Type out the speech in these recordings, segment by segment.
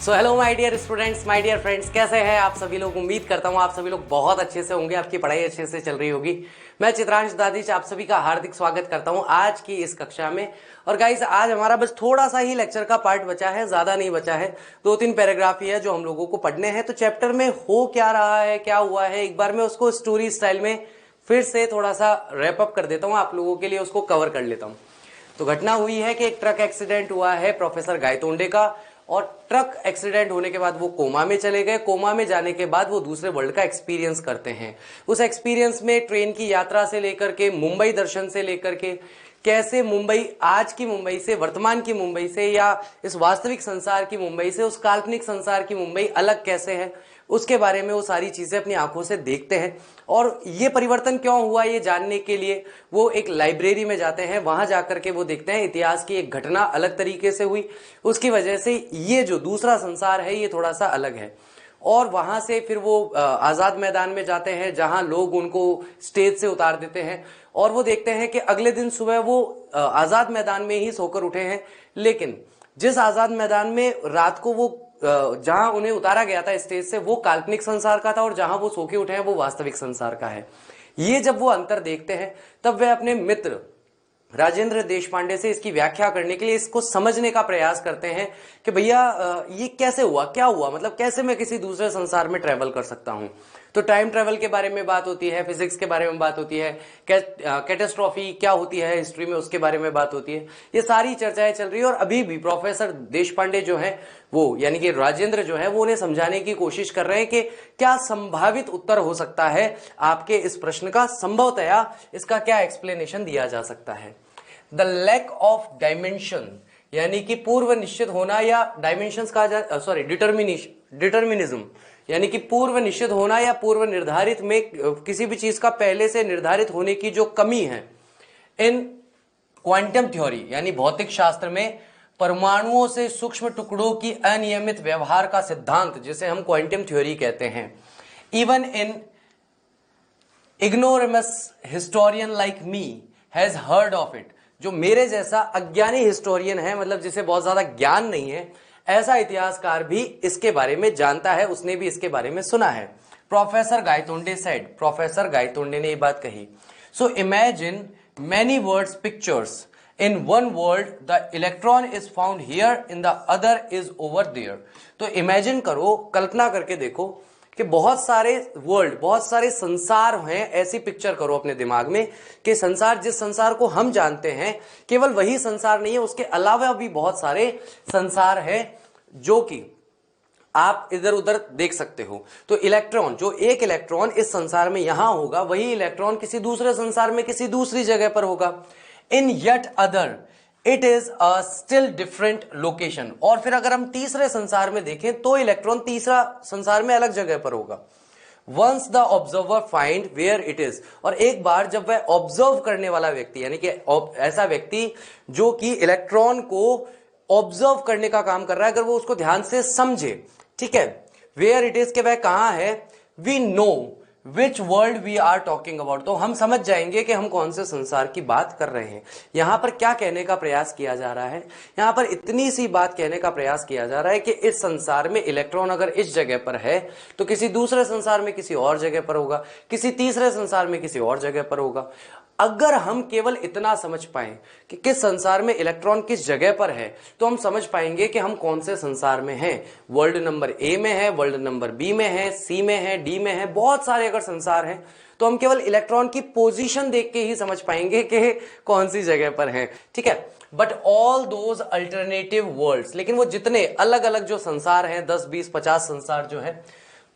So hello my dear students, my dear friends, कैसे हैं आप सभी लोग। उम्मीद करता हूं आप सभी लोग बहुत अच्छे से होंगे, आपकी पढ़ाई अच्छे से चल रही होगी। मैं चित्रांश दादीच आप सभी का हार्दिक स्वागत करता हूं आज की इस कक्षा में। और गाइस, आज हमारा बस थोड़ा सा ही लेक्चर का पार्ट बचा है, ज्यादा नहीं बचा है। 2-3 पैराग्राफ ही है जो हम लोगों को पढ़ने हैं। तो चैप्टर में हो क्या रहा है, क्या हुआ है, एक बार मैं उसको स्टोरी स्टाइल में फिर से थोड़ा सा रैप अप कर देता हूँ, आप लोगों के लिए उसको कवर कर लेता हूँ। तो घटना हुई है कि एक ट्रक एक्सीडेंट हुआ है प्रोफेसर गायतोंडे का, और ट्रक एक्सीडेंट होने के बाद वो कोमा में चले गए। कोमा में जाने के बाद वो दूसरे वर्ल्ड का एक्सपीरियंस करते हैं। उस एक्सपीरियंस में ट्रेन की यात्रा से लेकर के मुंबई दर्शन से लेकर के कैसे मुंबई, आज की मुंबई से, वर्तमान की मुंबई से, या इस वास्तविक संसार की मुंबई से उस काल्पनिक संसार की मुंबई अलग कैसे है, उसके बारे में वो सारी चीजें अपनी आंखों से देखते हैं। और ये परिवर्तन क्यों हुआ ये जानने के लिए वो एक लाइब्रेरी में जाते हैं। वहां जाकर के वो देखते हैं इतिहास की एक घटना अलग तरीके से हुई, उसकी वजह से ये जो दूसरा संसार है ये थोड़ा सा अलग है। और वहां से फिर वो आजाद मैदान में जाते हैं जहां लोग उनको स्टेज से उतार देते हैं। और वो देखते हैं कि अगले दिन सुबह वो आजाद मैदान में ही सोकर उठे हैं, लेकिन जिस आजाद मैदान में रात को वो जहां उन्हें उतारा गया था स्टेज से, वो काल्पनिक संसार का था, और जहां वो सो के उठे हैं वो वास्तविक संसार का है। ये जब वो अंतर देखते हैं तब वे अपने मित्र राजेंद्र देशपांडे से इसकी व्याख्या करने के लिए, इसको समझने का प्रयास करते हैं कि भैया ये कैसे हुआ, क्या हुआ, मतलब कैसे मैं किसी दूसरे संसार में ट्रेवल कर सकता हूं। तो टाइम ट्रेवल के बारे में बात होती है, फिजिक्स के बारे में बात होती है, कैटेस्ट्रॉफी क्या होती है हिस्ट्री में उसके बारे में बात होती है। ये सारी चर्चाएं चल रही है। और अभी भी प्रोफेसर देशपांडे जो है वो, यानी कि राजेंद्र जो है वो, उन्हें समझाने की कोशिश कर रहे हैं कि क्या संभावित उत्तर हो सकता है आपके इस प्रश्न का, संभवतया इसका क्या एक्सप्लेनेशन दिया जा सकता है। द लैक ऑफ डायमेंशन, यानी कि पूर्व निश्चित होना, या डायमेंशंस कहा जा, सॉरी, डिटर्मिनिज्म, यानी कि पूर्व निश्चित होना या पूर्व निर्धारित में किसी भी चीज का पहले से निर्धारित होने की जो कमी है इन क्वांटम थ्योरी, यानी भौतिक शास्त्र में परमाणुओं से सूक्ष्म टुकड़ों की अनियमित व्यवहार का सिद्धांत, जिसे हम क्वांटम थ्योरी कहते हैं। Even in ignoramus historian like me has heard of it, जो मेरे जैसा अज्ञानी हिस्टोरियन है, मतलब जिसे बहुत ज्यादा ज्ञान नहीं है, ऐसा इतिहासकार भी इसके बारे में जानता है, उसने भी इसके बारे में सुना है। Professor Gaitonde said, professor Gaitonde ने ये बात कही। So imagine many words pictures in one world, the electron is found here, in the other is over there. तो इमेजिन करो, कल्पना करके देखो कि बहुत सारे वर्ल्ड, बहुत सारे संसार हैं। ऐसी पिक्चर करो अपने दिमाग में कि संसार, जिस संसार को हम जानते हैं, केवल वही संसार नहीं है, उसके अलावा भी बहुत सारे संसार हैं जो कि आप इधर उधर देख सकते हो। तो इलेक्ट्रॉन, जो एक इलेक्ट्रॉन इस संसार में यहां होगा, वही इलेक्ट्रॉन किसी दूसरे संसार में किसी दूसरी जगह पर होगा। In yet other it is a still different location. और फिर अगर हम तीसरे संसार में देखें तो इलेक्ट्रॉन तीसरा संसार में अलग जगह पर होगा। Once the observer find where it is, और एक बार जब वह ऑब्जर्व करने वाला व्यक्ति, यानी कि ऐसा व्यक्ति जो कि इलेक्ट्रॉन को ऑब्जर्व करने का काम कर रहा है, अगर वो उसको ध्यान से समझे, ठीक है, वेयर इट इज, के वह कहां है, we know which world we are talking about, तो हम समझ जाएंगे कि हम कौन से संसार की बात कर रहे हैं। यहां पर क्या कहने का प्रयास किया जा रहा है, यहां पर इतनी सी बात कहने का प्रयास किया जा रहा है कि इस संसार में इलेक्ट्रॉन अगर इस जगह पर है तो किसी दूसरे संसार में किसी और जगह पर होगा, किसी तीसरे संसार में किसी और जगह पर होगा। अगर हम केवल इतना समझ पाए कि किस संसार में इलेक्ट्रॉन किस जगह पर है, तो हम समझ पाएंगे कि हम कौन से संसार में हैं। वर्ल्ड नंबर ए में है, वर्ल्ड नंबर बी में है, सी में है, डी में है, बहुत सारे अगर संसार हैं तो हम केवल इलेक्ट्रॉन की पोजीशन देख के ही समझ पाएंगे कि कौन सी जगह पर है, ठीक है। But all those alternative worlds, लेकिन वो जितने अलग अलग जो संसार हैं, 10, 20, 50 संसार जो है,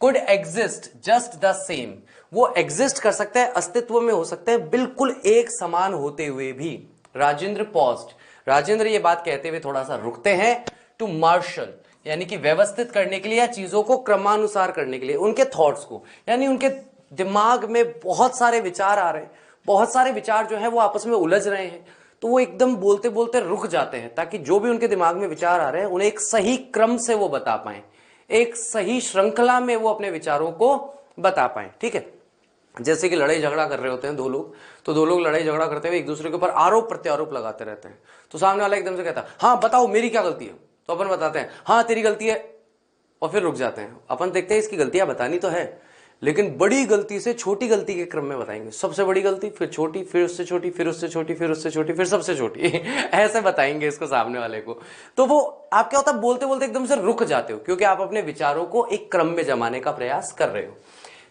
could exist just the same, वो एग्जिस्ट कर सकते हैं, अस्तित्व में हो सकते हैं, बिल्कुल एक समान होते हुए भी। राजेंद्र पॉज्ड, राजेंद्र ये बात कहते हुए थोड़ा सा रुकते हैं, टू मार्शल, यानी कि व्यवस्थित करने के लिए या चीजों को क्रमानुसार करने के लिए, उनके थॉट्स को, यानी उनके दिमाग में बहुत सारे विचार आ रहे हैं, बहुत सारे विचार जो है वो आपस में उलझ रहे हैं, तो वो एकदम बोलते बोलते रुक जाते हैं, ताकि जो भी उनके दिमाग में विचार आ रहे हैं उन्हें एक सही क्रम से वो बता पाए, एक सही श्रृंखला में वो अपने विचारों को बता पाए, ठीक है। जैसे कि लड़ाई झगड़ा कर रहे होते हैं दो लोग, तो दो लोग लड़ाई झगड़ा करते हुए एक दूसरे के ऊपर आरोप प्रत्यारोप लगाते रहते हैं। तो सामने वाला एकदम से कहता है, हाँ बताओ मेरी क्या गलती है, तो अपन बताते हैं, हाँ तेरी गलती है और फिर रुक जाते हैं। अपन देखते हैं इसकी गलतियां बतानी तो है, लेकिन बड़ी गलती से छोटी गलती के क्रम में बताएंगे। सबसे बड़ी गलती, फिर छोटी, फिर उससे छोटी, फिर उससे छोटी, फिर उससे छोटी, फिर सबसे छोटी ऐसे बताएंगे इसको सामने वाले को। तो वो आप क्या होता है, बोलते बोलते एकदम से रुक जाते हो, क्योंकि आप अपने विचारों को एक क्रम में जमाने का प्रयास कर रहे हो।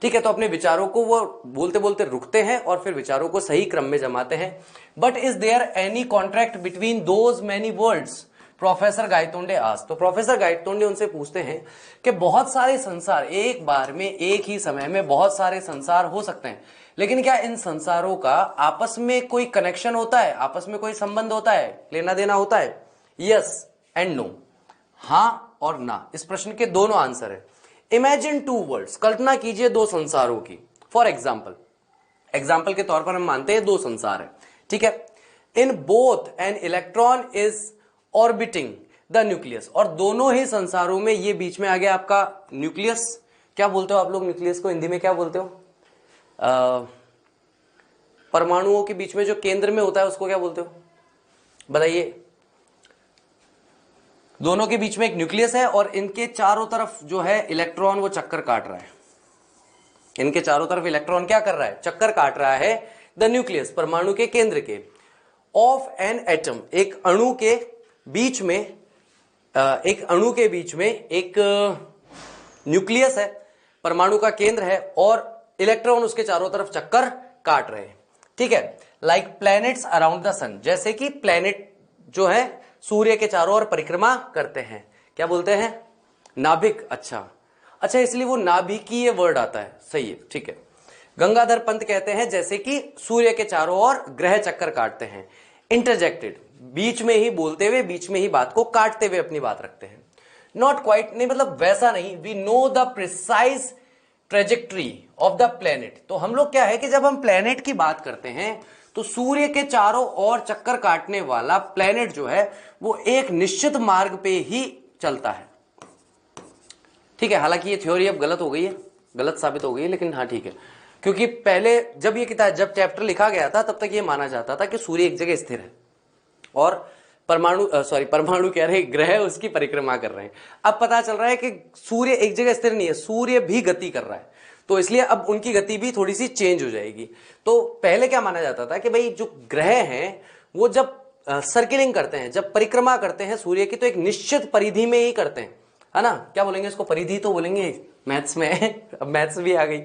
ठीक है, तो अपने विचारों को वो बोलते बोलते रुकते हैं और फिर विचारों को सही क्रम में जमाते हैं। But is there any contract between those many words, professor Gaitonde आज। तो प्रोफेसर गायतोंडे उनसे पूछते हैं कि बहुत सारे संसार, एक बार में एक ही समय में बहुत सारे संसार हो सकते हैं, लेकिन क्या इन संसारों का आपस में कोई कनेक्शन होता है, आपस में कोई संबंध होता है, लेना देना होता है? यस एंड नो, हां और ना। इस प्रश्न के दोनों आंसर है। इमेजिन टू वर्ल्ड्स, कल्पना कीजिए दो संसारों की। फॉर एग्जाम्पल के तौर पर हम मानते हैं दो संसार है, ठीक है। In both an electron is orbiting the nucleus, और दोनों ही संसारों में ये बीच में आ गया आपका न्यूक्लियस। क्या बोलते हो आप लोग न्यूक्लियस को हिंदी में, क्या बोलते हो? परमाणुओं के बीच में जो केंद्र में होता है उसको क्या बोलते हो, बताइए। दोनों के बीच में एक न्यूक्लियस है और इनके चारों तरफ जो है इलेक्ट्रॉन वो चक्कर काट रहा है। इनके चारों तरफ इलेक्ट्रॉन क्या कर रहा है, चक्कर काट रहा है। द न्यूक्लियस, परमाणु के केंद्र के, ऑफ एन एटम, एक अणु के बीच में, एक न्यूक्लियस है, परमाणु का केंद्र है और इलेक्ट्रॉन उसके चारों तरफ चक्कर काट रहे हैं, ठीक है। लाइक प्लैनेट्स अराउंड द सन, जैसे कि प्लैनेट जो है सूर्य के चारों ओर परिक्रमा करते हैं। क्या बोलते हैं? नाभिक। अच्छा, इसलिए वो नाभिकीय वर्ड आता है, सही है, ठीक है। गंगाधर पंत कहते हैं जैसे कि सूर्य के चारों ओर ग्रह चक्कर काटते हैं। इंटरजेक्टेड, बीच में ही बोलते हुए, बीच में ही बात को काटते हुए अपनी बात रखते हैं। नॉट क्वाइट, नहीं मतलब वैसा नहीं। We know the precise trajectory of the planet. तो हम लोग क्या है कि जब हम प्लेनेट की बात करते हैं तो सूर्य के चारों ओर चक्कर काटने वाला प्लेनेट जो है वो एक निश्चित मार्ग पे ही चलता है, ठीक है। हालांकि ये थ्योरी अब गलत हो गई है, गलत साबित हो गई है, लेकिन हाँ ठीक है, क्योंकि पहले जब ये किताब, जब चैप्टर लिखा गया था तब तक ये माना जाता था कि सूर्य एक जगह स्थिर है और परमाणु कह रहे, ग्रह उसकी परिक्रमा कर रहे हैं। अब पता चल रहा है कि सूर्य एक जगह स्थिर नहीं है, सूर्य भी गति कर रहा है, तो इसलिए अब उनकी गति भी थोड़ी सी चेंज हो जाएगी। तो पहले क्या माना जाता था कि भाई जो ग्रह हैं वो जब सर्किलिंग करते हैं, जब परिक्रमा करते हैं सूर्य की, तो एक निश्चित परिधि में ही करते हैं, है ना। क्या बोलेंगे इसको, परिधि तो बोलेंगे मैथ्स में अब मैथ्स भी आ गई।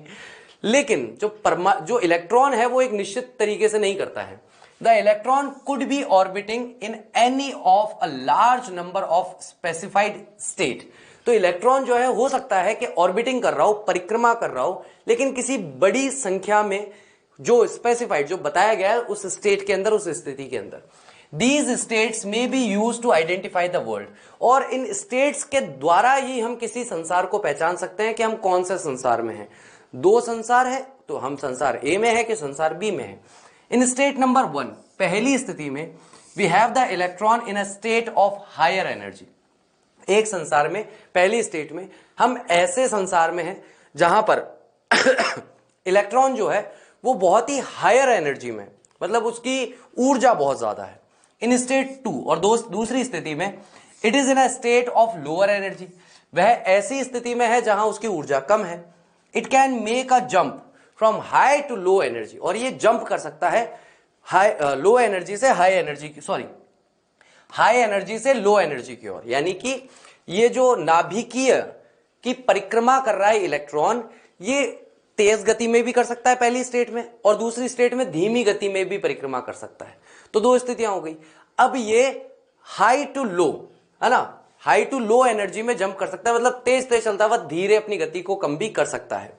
लेकिन जो इलेक्ट्रॉन है वो एक निश्चित तरीके से नहीं करता है। The electron could be orbiting in any of a large number of specified state. तो इलेक्ट्रॉन जो है हो सकता है कि ऑर्बिटिंग कर रहा हो, परिक्रमा कर रहा हो, लेकिन किसी बड़ी संख्या में, जो स्पेसिफाइड, जो बताया गया है उस स्टेट के अंदर, उस स्थिति के अंदर। These states may be used to identify the world, और इन स्टेट्स के द्वारा ही हम किसी संसार को पहचान सकते हैं कि हम कौन से संसार में हैं। दो संसार है तो हम संसार ए में है कि संसार बी में है। इन स्टेट नंबर 1, पहली स्थिति में, we have the electron in a state of higher energy. एक संसार में, पहली स्टेट में, हम ऐसे संसार में हैं जहां पर इलेक्ट्रॉन जो है वो बहुत ही हायर एनर्जी में, मतलब उसकी ऊर्जा बहुत ज्यादा है। इन स्टेट 2, और दूसरी स्थिति में, it is in a state of lower energy, वह ऐसी स्थिति में है जहां उसकी ऊर्जा कम है। It can make a jump from high to low energy, और ये जंप कर सकता है लो एनर्जी से हाई एनर्जी की, हाई एनर्जी से लो एनर्जी की ओर। यानी कि ये जो नाभिकीय की परिक्रमा कर रहा है इलेक्ट्रॉन, ये तेज गति में भी कर सकता है पहली स्टेट में, और दूसरी स्टेट में धीमी गति में भी परिक्रमा कर सकता है। तो दो स्थितियां हो गई। अब ये हाई टू लो, है ना, हाई टू लो एनर्जी में जंप कर सकता है, मतलब तेज तेज चलता हुआ धीरे अपनी गति को कम भी कर सकता है।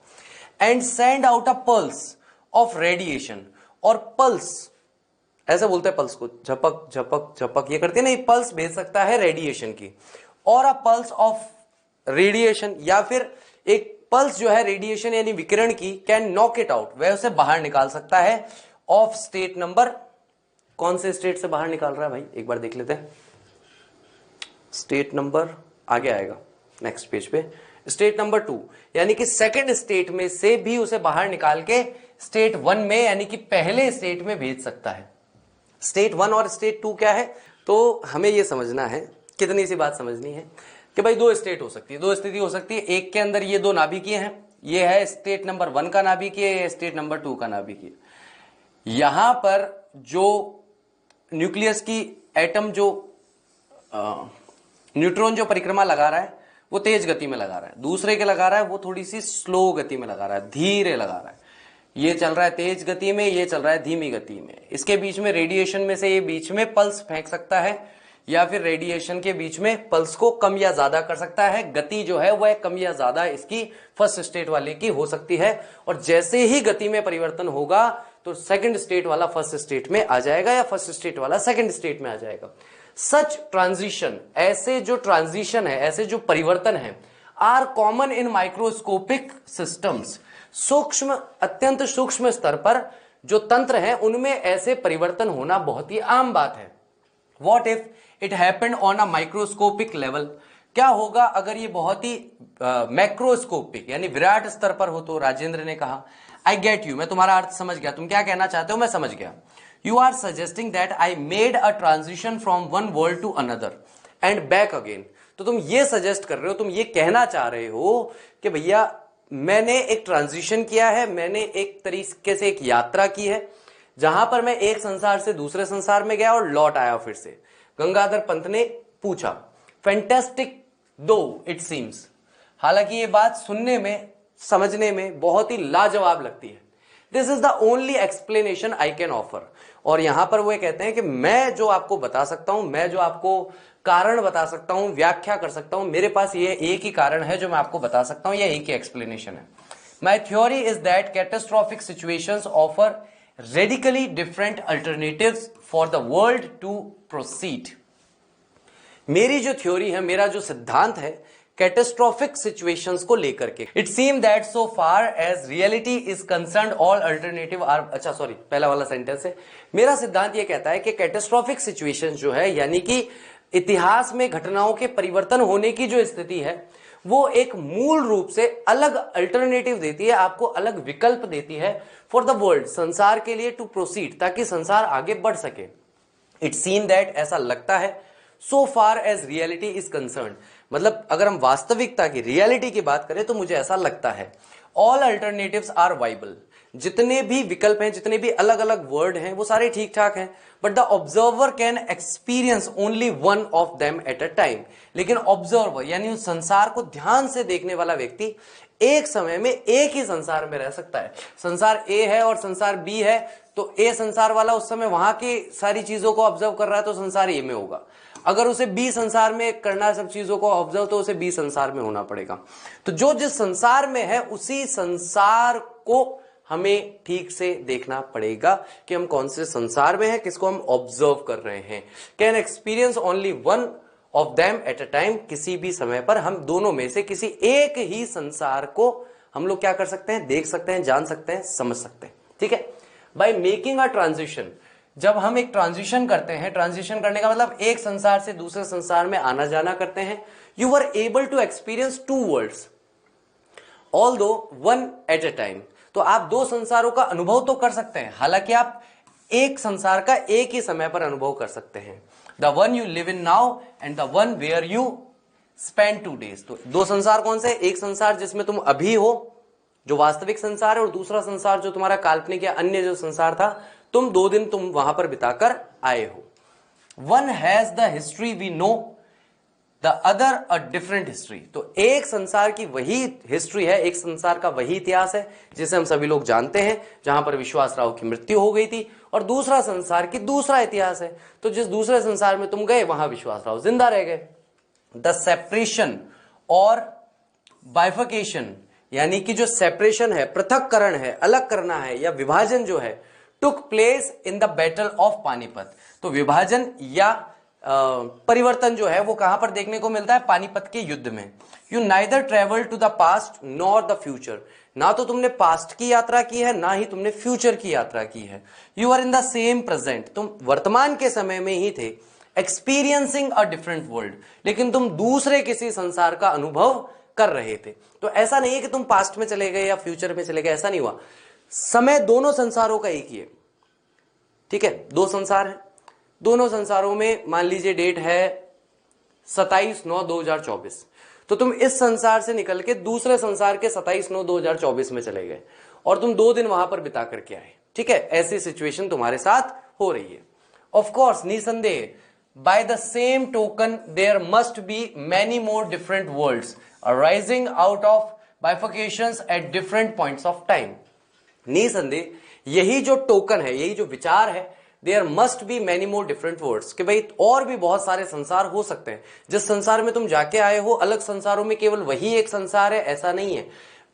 And send out a pulse of radiation, और पल्स, ऐसे बोलते हैं पल्स को, झपक झपक झपक ये करती है ना, ये पल्स भेज सकता है रेडिएशन की। और अ पल्स ऑफ रेडिएशन, या फिर एक पल्स जो है रेडिएशन यानी विकिरण की, कैन नॉक इट आउट, वह उसे बाहर निकाल सकता है। ऑफ स्टेट नंबर, कौन से स्टेट से बाहर निकाल रहा है भाई, एक बार देख लेते हैं। स्टेट नंबर आगे आएगा नेक्स्ट पेज पे, स्टेट नंबर 2, यानी कि सेकंड स्टेट में से भी उसे बाहर निकाल के स्टेट 1 में, यानी कि पहले स्टेट में भेज सकता है। स्टेट 1 और स्टेट 2 क्या है, तो हमें यह समझना है, कितनी सी बात समझनी है। कि भाई दो स्टेट हो सकती है, दो स्थिति हो सकती है, एक के अंदर ये दो नाभिकीय हैं, ये है स्टेट नंबर 1 का नाभिकीय, ये स्टेट नंबर 2 का नाभिकीय। यहां पर जो न्यूक्लियस की एटम जो न्यूट्रॉन जो परिक्रमा लगा रहा है वो तेज गति में लगा रहा है, दूसरे के लगा रहा है वो थोड़ी सी स्लो गति में लगा रहा है, धीरे लगा रहा है। ये चल रहा है तेज गति में, ये चल रहा है धीमी गति में। इसके बीच में रेडिएशन में से ये बीच में पल्स फेंक सकता है, या फिर रेडिएशन के बीच में पल्स को कम या ज्यादा कर सकता है। गति जो है वह कम या ज्यादा इसकी फर्स्ट स्टेट वाले की हो सकती है, और जैसे ही गति में परिवर्तन होगा तो सेकंड स्टेट वाला फर्स्ट स्टेट में आ जाएगा, या फर्स्ट स्टेट वाला सेकंड स्टेट में आ जाएगा। सच ट्रांजिशन, ऐसे जो ट्रांजिशन है, ऐसे जो परिवर्तन है, are common in microscopic systems. सूक्ष्म, अत्यंत सूक्ष्म स्तर पर जो तंत्र है उनमें ऐसे परिवर्तन होना बहुत ही आम बात है। What if it happened on a microscopic level, क्या होगा अगर ये बहुत ही मैक्रोस्कोपिक यानी विराट स्तर पर हो तो? राजेंद्र ने कहा आई गेट यू, मैं तुम्हारा अर्थ समझ गया, तुम क्या कहना चाहते हो मैं समझ गया। You are suggesting that I made a transition from one world to another and back again. तो तुम ये सजेस्ट कर रहे हो, तुम ये कहना चाह रहे हो कि भैया मैंने एक ट्रांजिशन किया है, मैंने एक तरीके से एक यात्रा की है, जहां पर मैं एक संसार से दूसरे संसार में गया और लौट आया फिर से। गंगाधर पंत ने पूछा। फैंटास्टिक दो इट सीम्स, हालांकि ये बात सुनने में समझने में बहुत ही लाजवाब लगती है। This is the only explanation I can offer. और यहां पर वो कहते हैं कि मैं जो आपको बता सकता हूं, मैं जो आपको कारण बता सकता हूं, व्याख्या कर सकता हूं, मेरे पास ये एक ही कारण है जो मैं आपको बता सकता हूं, यह एक ही एक्सप्लेनेशन है। My theory is that catastrophic situations offer radically different alternatives for the world to proceed. मेरी जो थ्योरी है, मेरा जो सिद्धांत है कैटास्ट्रोफिक सिचुएशंस को लेकर के, it seem that so far as reality is concerned all alternative are, अच्छा सॉरी पहला वाला सेंटेंस है। मेरा सिद्धांत यह कहता है कि कैटास्ट्रोफिक सिचुएशंस जो है, यानी कि इतिहास में घटनाओं के परिवर्तन होने की जो स्थिति है, वो एक मूल रूप से अलग अल्टरनेटिव देती है, आपको अलग विकल्प देती है फॉर द वर्ल्ड, संसार के लिए, टू प्रोसीड, ताकि संसार आगे बढ़ सके। इट सीम दैट, ऐसा लगता है, so far as reality is concern, मतलब अगर हम वास्तविकता की, रियलिटी की बात करें तो मुझे ऐसा लगता है ऑल अल्टरनेटिव्स आर वाइबल, जितने भी विकल्प हैं, जितने भी अलग अलग वर्ड हैं वो सारे ठीक ठाक हैं, but the observer can experience only one of them at a time. लेकिन ऑब्जर्वर यानी उस संसार को ध्यान से देखने वाला व्यक्ति एक समय में एक ही संसार में रह सकता है। संसार ए है और संसार बी है, तो ए संसार वाला उस समय वहां की सारी चीजों को ऑब्जर्व कर रहा है तो संसार ए में होगा। अगर उसे बी संसार में करना है सब चीजों को ऑब्जर्व, तो उसे बी संसार में होना पड़ेगा। तो जो जिस संसार में है उसी संसार को हमें ठीक से देखना पड़ेगा कि हम कौन से संसार में हैं, किसको हम ऑब्जर्व कर रहे हैं। Can experience only one of them at a time, किसी भी समय पर हम दोनों में से किसी एक ही संसार को हम लोग क्या कर सकते हैं, देख सकते हैं, जान सकते हैं, समझ सकते हैं। ठीक है, बाय मेकिंग अ ट्रांजिशन, जब हम एक ट्रांजिशन करते हैं, ट्रांजिशन करने का मतलब एक संसार से दूसरे संसार में आना जाना करते हैं, you are able to experience two worlds although one at a time. तो आप दो संसारों का अनुभव तो कर सकते हैं, हालांकि आप एक संसार का एक ही समय पर अनुभव कर सकते हैं। The one you live in now and the one where you spend 2 days। तो दो संसार कौन से? एक संसार जिसमें तुम अभी हो, जो वास्तविक संसार है, और दूसरा संसार जो तुम्हारा काल्पनिक या अन्य जो संसार था, तुम 2 दिन तुम वहां पर बिताकर आए हो। One has the history we know, the other a different history. तो एक संसार की वही हिस्ट्री है, एक संसार का वही इतिहास है जिसे हम सभी लोग जानते हैं, जहां पर विश्वास राव की मृत्यु हो गई थी, और दूसरा संसार की दूसरा इतिहास है। तो जिस दूसरे संसार में तुम गए वहां विश्वास राव जिंदा रह गए। द सेपरेशन और बाइफिकेशन, यानी कि जो सेपरेशन है, पृथककरण है, अलग करना है या विभाजन जो है, took place in the battle of Panipat. तो विभाजन या परिवर्तन जो है वो कहां पर देखने को मिलता है? पानीपत के युद्ध में। You neither travel to the past nor the future, ना तो तुमने पास्ट की यात्रा की है, ना ही तुमने फ्यूचर की यात्रा की है। You are in the same present, तुम वर्तमान के समय में ही थे, एक्सपीरियंसिंग अ डिफरेंट वर्ल्ड, लेकिन तुम दूसरे किसी संसार का अनुभव कर रहे थे। तो ऐसा नहीं है कि तुम पास्ट में चले गए या फ्यूचर में चले गए, ऐसा नहीं हुआ। समय दोनों संसारों का एक ही है। ठीक है, दो संसार है, दोनों संसारों में मान लीजिए डेट है 27/9/2024। तो तुम इस संसार से निकल के दूसरे संसार के 27/9/2024 में चले गए और तुम 2 दिन वहां पर बिता करके आए। ठीक है, ऐसी सिचुएशन तुम्हारे साथ हो रही है। ऑफ कोर्स, निसंदेह, by the same token there must be many more different worlds arising out of bifurcations at different points of time. निसंदेह यही जो टोकन है, यही जो विचार है, there must be many more different worlds, कि भाई और भी बहुत सारे संसार हो सकते हैं। जिस संसार में तुम जाके आए हो, अलग संसारों में केवल वही एक संसार है ऐसा नहीं है,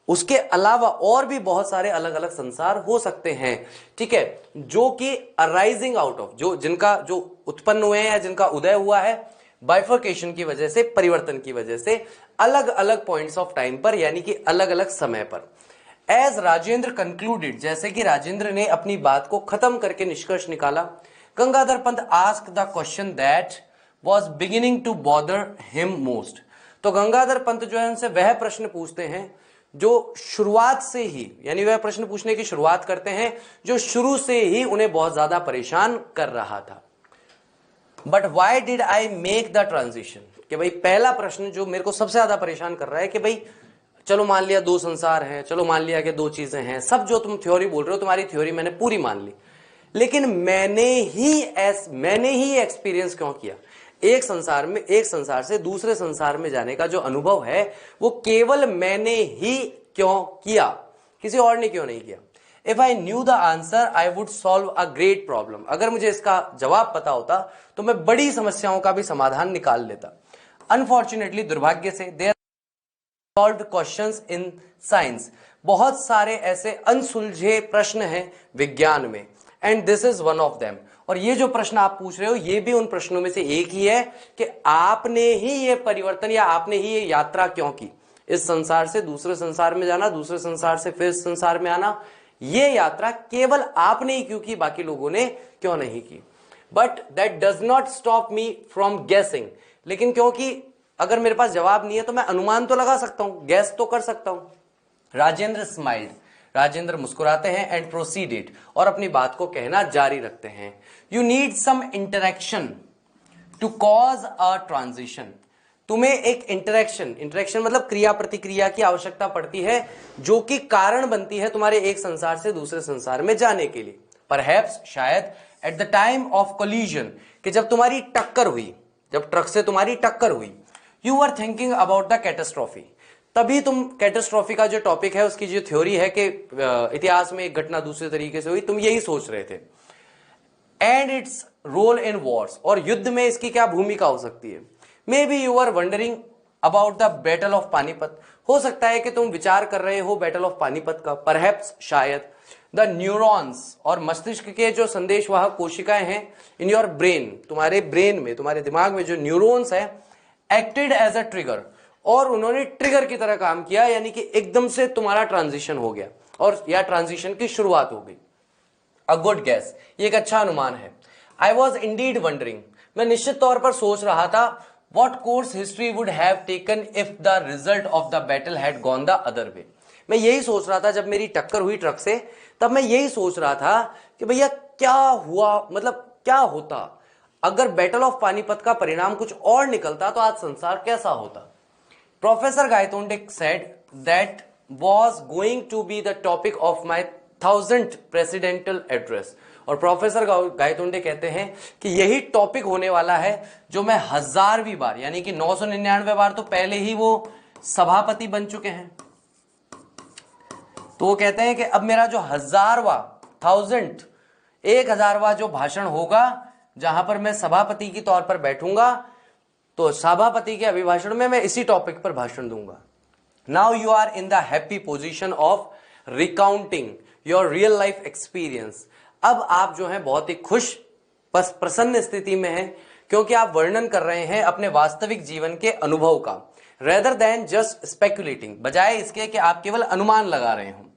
उसके अलावा और भी बहुत सारे अलग अलग संसार हो सकते हैं। ठीक है, जो कि अराइजिंग आउट ऑफ, जिनका जो उत्पन्न हुए हैं या जिनका उदय हुआ है बाइफर्केशन की वजह से, परिवर्तन की वजह से, अलग अलग पॉइंट्स ऑफ टाइम पर, यानी कि अलग अलग समय पर। एज राजेंद्र कंक्लूडेड, जैसे कि राजेंद्र ने अपनी बात को खत्म करके निष्कर्ष निकाला, Gangadhar Pant asked the question that was beginning to bother him most. तो गंगाधर पंत जो है उनसे वह प्रश्न पूछते हैं जो शुरुआत से ही, यानी वह प्रश्न पूछने की शुरुआत करते हैं जो शुरू से ही उन्हें बहुत ज्यादा परेशान कर रहा था। But why did I make the transition, कि भाई पहला प्रश्न जो मेरे को सबसे ज्यादा परेशान कर रहा है कि भाई चलो मान लिया 2 संसार हैं, चलो मान लिया कि 2 चीजें हैं, सब जो तुम थ्योरी बोल रहे हो, तुम्हारी थ्योरी मैंने पूरी मान ली, लेकिन मैंने ही एक्सपीरियंस क्यों किया? एक संसार से दूसरे संसार में जाने का जो अनुभव है वो केवल मैंने ही क्यों किया, किसी और ने क्यों नहीं किया? If I knew the answer I would solve a great problem, अगर मुझे इसका जवाब पता होता तो मैं बड़ी समस्याओं का भी समाधान निकाल लेता। अनफॉर्चुनेटली, दुर्भाग्य से, there solved questions in science, बहुत सारे ऐसे अनसुलझे प्रश्न हैं विज्ञान में, and this is one of them. और ये जो प्रश्न आप पूछ रहे हो ये भी उन प्रश्नों में से एक ही है कि आपने ही ये परिवर्तन या आपने ही ये यात्रा क्यों की, इस संसार से दूसरे संसार में जाना, दूसरे संसार से फिर इस संसार में आना, ये यात्रा केवल आपने ही क्यों की, बाकी लोगों ने क्यों नहीं की? But that does not stop me from गेसिंग, लेकिन क्योंकि अगर मेरे पास जवाब नहीं है तो मैं अनुमान तो लगा सकता हूं, गैस तो कर सकता हूं। राजेंद्र स्माइल्ड, राजेंद्र मुस्कुराते हैं, एंड प्रोसीडेड, और अपनी बात को कहना जारी रखते हैं। You need some interaction to cause a transition, तुम्हें एक इंटरेक्शन मतलब क्रिया प्रतिक्रिया की आवश्यकता पड़ती है जो कि कारण बनती है तुम्हारे एक संसार से दूसरे संसार में जाने के लिए। परहैप्स, शायद, at the time of collision, कि जब तुम्हारी टक्कर हुई, जब ट्रक से तुम्हारी टक्कर हुई, you are thinking about the catastrophe, तभी तुम कैटास्ट्रॉफी का जो टॉपिक है, उसकी जो थ्योरी है कि इतिहास में एक घटना दूसरे तरीके से हुई, तुम यही सोच रहे थे। And its role in wars, और युद्ध में इसकी क्या भूमिका हो सकती है। Maybe you are wondering about the battle of Panipat, हो सकता है कि तुम विचार कर रहे हो बैटल ऑफ पानीपत का। परहैप्स, शायद, द न्यूरॉन्स, और मस्तिष्क के जो संदेशवाहक कोशिकाएं हैं इन योर ब्रेन, तुम्हारे ब्रेन में, तुम्हारे दिमाग में जो न्यूरॉन्स है, एक्टेड एज अ ट्रिगर, और उन्होंने ट्रिगर की तरह काम किया, यानी कि एकदम से तुम्हारा ट्रांजिशन हो गया और या ट्रांजिशन की शुरुआत हो गई। अ गुड गैस, ये एक अच्छा अनुमान है। आई वॉज इंडीड वंडरिंग, मैं निश्चित तौर पर सोच रहा था, what course history would have taken if the result of the battle had gone the other way. मैं यही सोच रहा था जब मेरी टक्कर हुई ट्रक से, तब मैं यही सोच रहा था कि भैया क्या हुआ, मतलब क्या होता अगर बैटल ऑफ पानीपत का परिणाम कुछ और निकलता, तो आज संसार कैसा होता। Professor Gaitonde said that was going to be the topic of my 1000th presidential address, और प्रोफेसर गायतोंडे कहते हैं कि यही टॉपिक होने वाला है जो मैं 1000वीं बार, यानी कि 999 बार तो पहले ही वो सभापति बन चुके हैं, तो वो कहते हैं कि अब मेरा जो 1000वां जो भाषण होगा, जहां पर मैं सभापति के तौर पर बैठूंगा, तो सभापति के अभिभाषण में मैं इसी टॉपिक पर भाषण दूंगा। Now you are in the happy position of recounting your real life experience, अब आप जो है बहुत ही खुश, बस प्रसन्न स्थिति में हैं, क्योंकि आप वर्णन कर रहे हैं अपने वास्तविक जीवन के अनुभव का, रेदर देन जस्ट स्पेकुलेटिंग, बजाय इसके कि आप केवल अनुमान लगा रहे हो।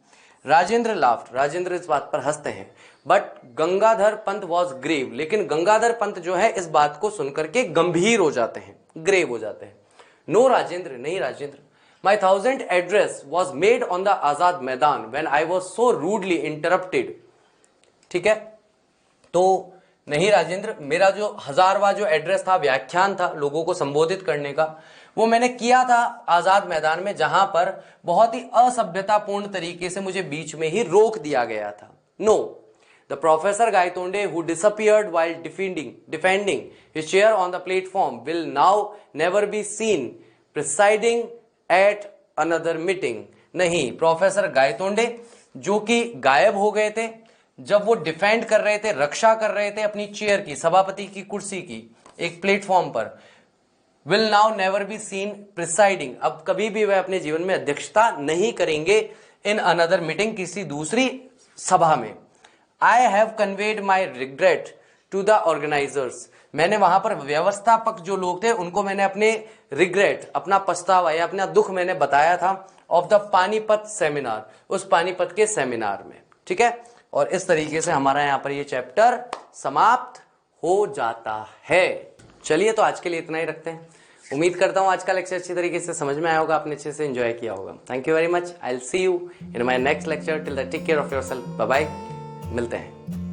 राजेंद्र लाफ्ट, राजेंद्र इस बात पर हंसते हैं। But Gangadhar Pant was grave, लेकिन गंगाधर पंत जो है इस बात को सुनकर के गंभीर हो जाते हैं, ग्रेव हो जाते हैं। नो राजेंद्र, नहीं Rajendra, my 1000th address was made on the Azad Maidan when I was so rudely interrupted. ठीक है, तो नहीं राजेंद्र, मेरा जो 1000वां जो एड्रेस था, व्याख्यान था लोगों को संबोधित करने का, वो मैंने किया था आजाद मैदान में, जहां पर बहुत ही असभ्यतापूर्ण तरीके से मुझे बीच में ही रोक दिया गया था। No, the professor Gaitonde who disappeared while defending his chair on the platform will now never be seen presiding at another meeting. नहीं, प्रोफेसर गायतोंडे जो कि गायब हो गए थे जब वो डिफेंड कर रहे थे, रक्षा कर रहे थे अपनी चेयर की, सभापति की कुर्सी की, एक प्लेटफॉर्म पर, will now never be seen presiding, अब कभी भी वह अपने जीवन में अध्यक्षता नहीं करेंगे इन अनदर मीटिंग, किसी दूसरी सभा में। I have conveyed my regret to the organisers, मैंने वहां पर व्यवस्थापक जो लोग थे उनको मैंने अपने रिग्रेट, अपना पछतावा या अपना दुख मैंने बताया था ऑफ द पानीपत सेमिनार, उस पानीपत के सेमिनार में। ठीक है, और इस तरीके से हमारा यहां पर ये चैप्टर समाप्त हो जाता है। चलिए, तो आज के लिए इतना ही रखते हैं। उम्मीद करता हूं आज का लेक्चर अच्छी तरीके से समझ में आया होगा, आपने अच्छे से एंजॉय किया होगा। Thank you very much. I will see you in my next lecture. Till that take care of yourself. Bye bye, मिलते हैं।